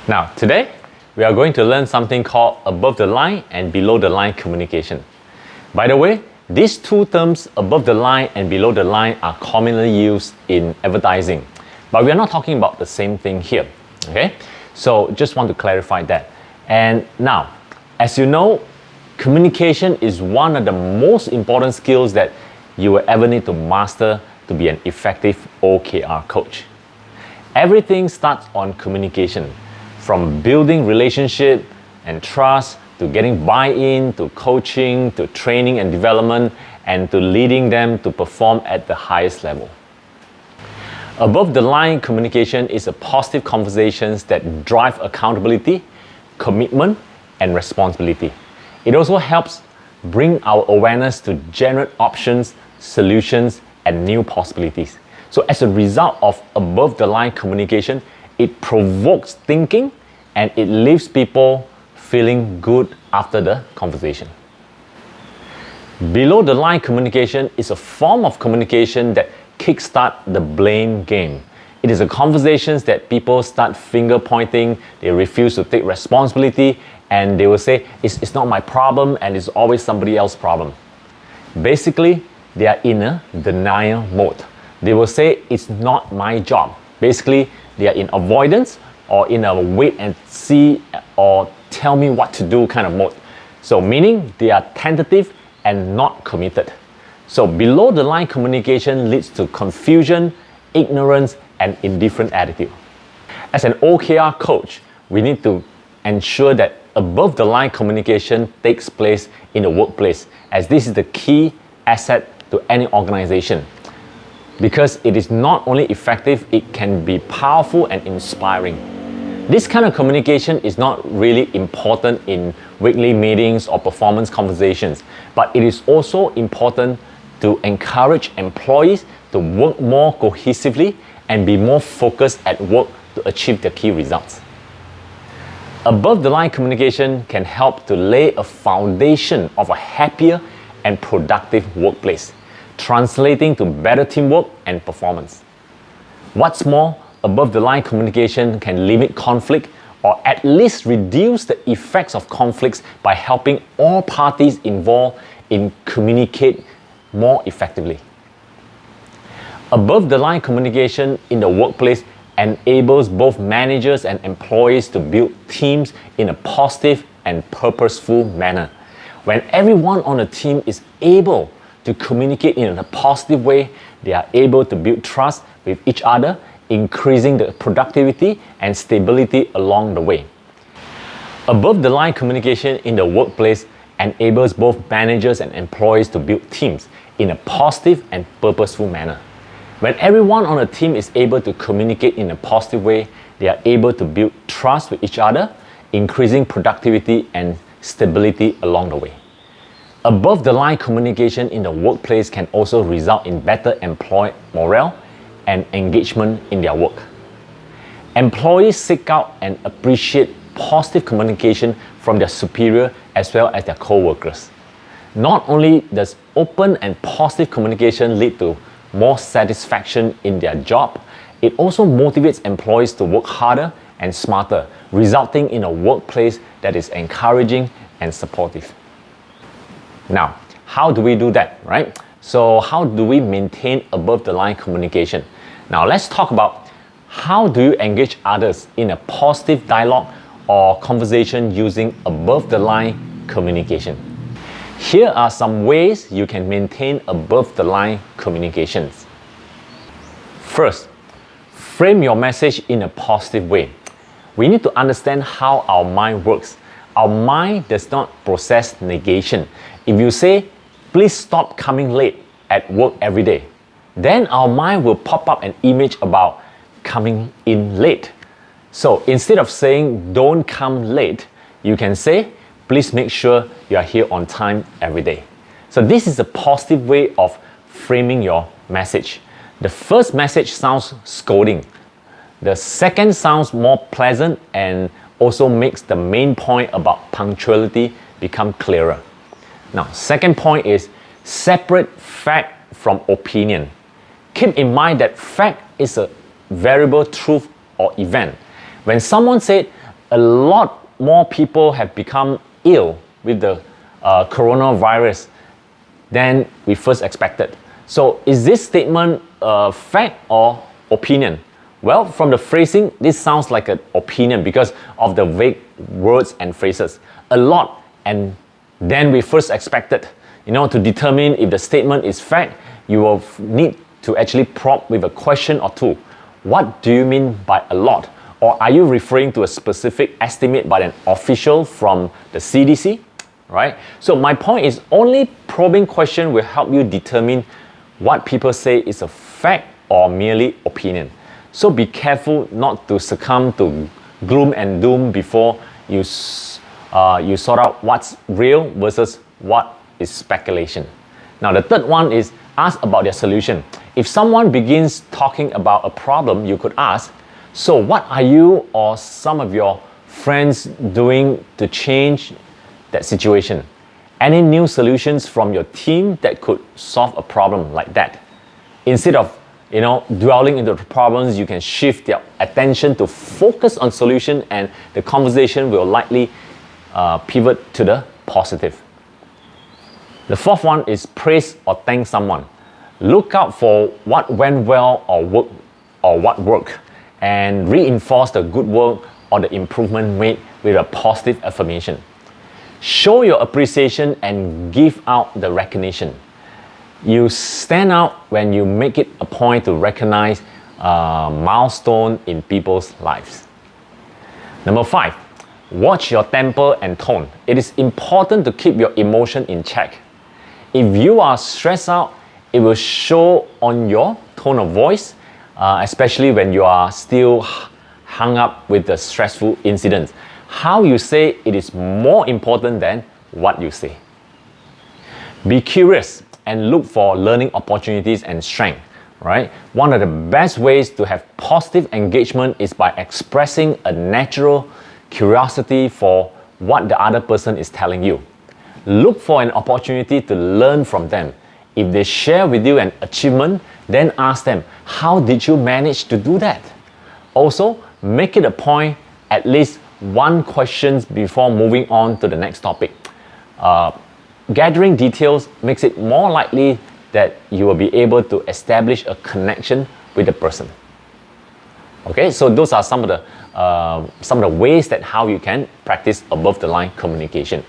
Now, today, we are going to learn something called above the line and below the line communication. By the way, these two terms, above the line and below the line, are commonly used in advertising. But we are not talking about the same thing here, okay? So just want to clarify that. And now, as you know, communication is one of the most important skills that you will ever need to master to be an effective OKR coach. Everything starts on communication, from building relationship and trust, to getting buy-in, to coaching, to training and development, and to leading them to perform at the highest level. Above the line communication is a positive conversations that drive accountability, commitment, and responsibility. It also helps bring our awareness to generate options, solutions, and new possibilities. So as a result of above the line communication, it provokes thinking and it leaves people feeling good after the conversation. Below the line communication is a form of communication that kickstart the blame game. It is a conversations that people start finger pointing, they refuse to take responsibility, and they will say, it's not my problem and it's always somebody else's problem. Basically, they are in a denial mode. They will say, it's not my job. Basically, they are in avoidance or in a wait and see or tell me what to do kind of mode. So meaning they are tentative and not committed. So below the line communication leads to confusion, ignorance, and indifferent attitude. As an OKR coach, we need to ensure that above the line communication takes place in the workplace, as this is the key asset to any organization. Because it is not only effective, it can be powerful and inspiring. This kind of communication is not really important in weekly meetings or performance conversations, but it is also important to encourage employees to work more cohesively and be more focused at work to achieve their key results. Above the line communication can help to lay a foundation of a happier and productive workplace, translating to better teamwork and performance. What's more, above the line communication can limit conflict or at least reduce the effects of conflicts by helping all parties involved in communicate more effectively. Above the line communication in the workplace enables both managers and employees to build teams in a positive and purposeful manner. When everyone on a team is able to communicate in a positive way, they are able to build trust with each other, increasing the productivity and stability along the way. Above the line communication in the workplace enables both managers and employees to build teams in a positive and purposeful manner. When everyone on a team is able to communicate in a positive way, they are able to build trust with each other, increasing productivity and stability along the way. Above the line communication in the workplace can also result in better employee morale and engagement in their work. Employees seek out and appreciate positive communication from their superior as well as their co-workers. Not only does open and positive communication lead to more satisfaction in their job, it also motivates employees to work harder and smarter, resulting in a workplace that is encouraging and supportive. Now, how do we do that, right? So how do we maintain above the line communication? Now let's talk about how do you engage others in a positive dialogue or conversation using above the line communication. Here are some ways you can maintain above the line communications. First, frame your message in a positive way. We need to understand how our mind works. Our mind does not process negation. If you say, please stop coming late at work every day, then our mind will pop up an image about coming in late. So instead of saying, don't come late, you can say, please make sure you are here on time every day. So this is a positive way of framing your message. The first message sounds scolding. The second sounds more pleasant and also makes the main point about punctuality become clearer. Now, second point is separate fact from opinion. Keep in mind that fact is a variable truth or event. When someone said, a lot more people have become ill with the coronavirus than we first expected. So is this statement fact or opinion? Well, from the phrasing, this sounds like an opinion because of the vague words and phrases. A lot and than we first expected. To determine if the statement is fact, you will need to actually prompt with a question or two. What do you mean by a lot? Or are you referring to a specific estimate by an official from the CDC? Right? So my point is only probing question will help you determine what people say is a fact or merely opinion. So be careful not to succumb to gloom and doom before you sort out what's real versus what is speculation. Now the third one is ask about their solution. If someone begins talking about a problem, you could ask, so what are you or some of your friends doing to change that situation? Any new solutions from your team that could solve a problem like that? Instead of dwelling into the problems, you can shift your attention to focus on solution, and the conversation will likely pivot to the positive. The fourth one is praise or thank someone. Look out for what went well or what worked, and reinforce the good work or the improvement made with a positive affirmation. Show your appreciation and give out the recognition. You stand out when you make it a point to recognize a milestone in people's lives. Number 5, watch your temper and tone. It is important to keep your emotion in check. If you are stressed out, it will show on your tone of voice, especially when you are still hung up with the stressful incidents. How you say it is more important than what you say. Be curious and look for learning opportunities and strength, right? One of the best ways to have positive engagement is by expressing a natural curiosity for what the other person is telling you. Look for an opportunity to learn from them. If they share with you an achievement, then ask them, how did you manage to do that? Also, make it a point at least one question before moving on to the next topic. Gathering details makes it more likely that you will be able to establish a connection with the person. Okay, so those are some of the ways that how you can practice above the line communication.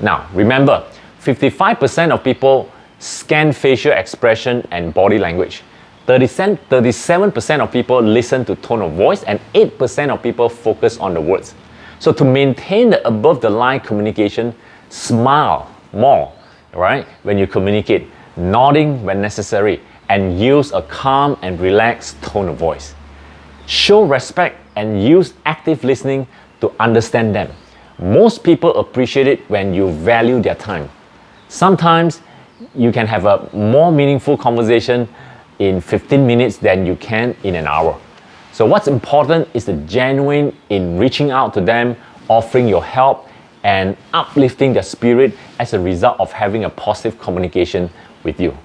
Now, remember, 55% of people scan facial expression and body language. 37% of people listen to tone of voice, and 8% of people focus on the words. So to maintain the above the line communication, smile more, right? When you communicate, nodding when necessary, and use a calm and relaxed tone of voice. Show respect and use active listening to understand them. Most people appreciate it when you value their time. Sometimes you can have a more meaningful conversation in 15 minutes than you can in an hour. So what's important is the genuine in reaching out to them, offering your help, and uplifting their spirit as a result of having a positive communication with you.